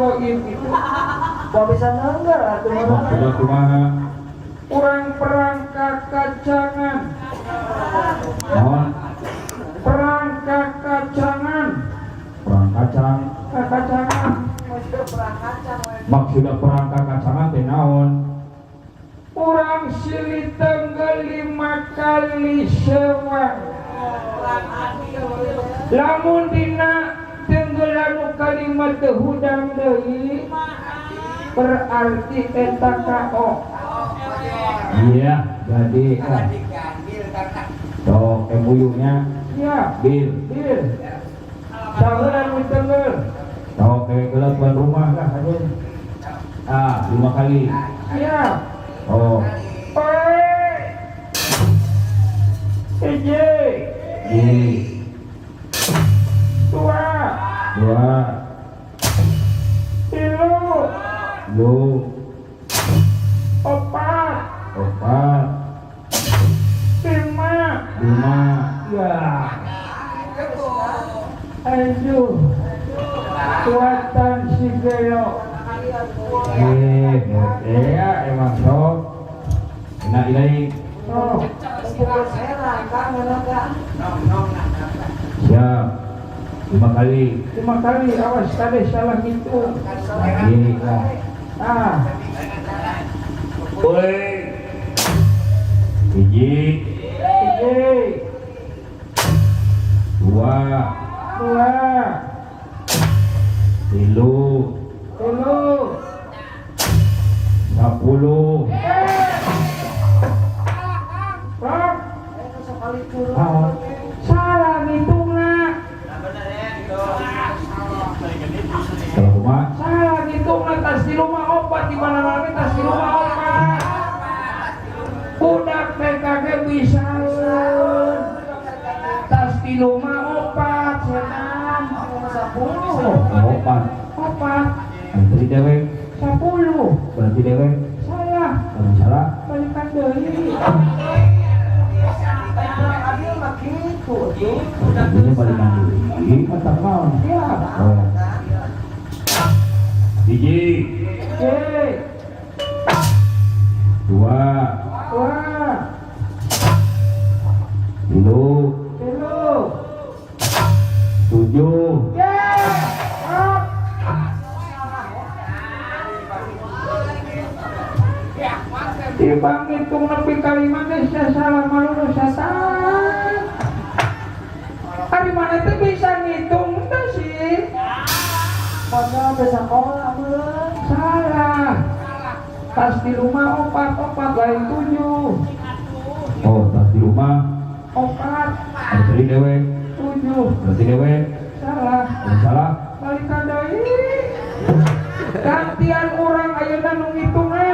goib itu Kok bisa nanggar atuh mah? Sudah kumaha? kurang perangkat kacangan Naon? perangkat kacangan Perang kacang. kacangan Maksudna perang kacangan teh naon? kurang silih tanggal 5 kali sewang lamun dina tenggelan kalimat hudang deui berarti eta KO. Iya, jadi sok embuyunya Ya, bil. bil. Sahuran we tenggel. Sok gelap tuan rumah lah aja. 5 kali. Ya. Oh, Oi. Eje. di Dua. 2, Tilu. lu, Opat. 4, 5. 5. Ya. Aduh. Kuatan si Geo. Ya emang sok. Nah ini Oh. Pukul serang kan menegak. siap 5 kali. 5 kali awas tadi salah gitu. Ini lah. Ah. Woi. Hiji, Eje. 2, 2. 3, Tilu. 10. Rok. Sekali turun. Naon? Salah ngitungna. Kalau rumah Salah ngitungna tas di rumah opat di mana-mana tas di rumah opat. Budak PKG bisa tas di rumah opat setan. 10. 4. Opat. Berarti dewek. 10. Berarti dewek. Salah. Kalau salah. Balikan deui. Adil mah kitu tuh. Ini balikan dulu. Ini mantap naon? Ya. Oh. Hiji, Oke. 2, Wah. 3, Tilu. 7. Rok. Tibang hitung nepi kalimat geus salah malu satan. Ari mana teh bisa ngitung teh sih? Padahal bisa sekolah meureun. Salah. Tas di rumah opat lain 7. Oh, tas di rumah. Opat Ada tadi dewek. 7. Berarti dewek. Salah. Kalau salah. Balikan deui. Gantian orang ayeuna nu ngitungna.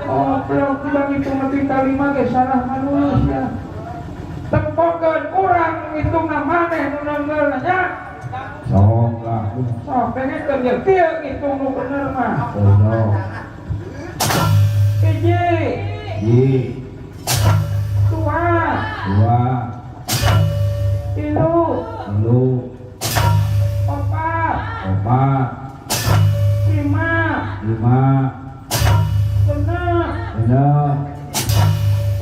Oh, belum tibang hitung nepi kalimat ge salah manulus ya. Tempokeun urang ngitungna maneh nu neungeulna nya. Sok lah. Sok pengen kerja kieu ngitung nu bener mah. Sok. Hiji, Hiji, 2, 2, 3, 3, 4, 4, 5, 5, 6, 6,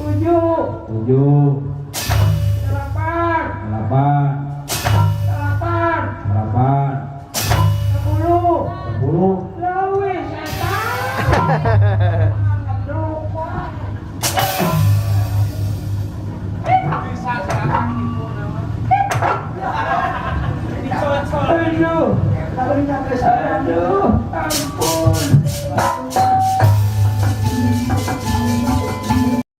7, 7, 8, 8, 10, 10. leuwih setan. Aduh, aduh.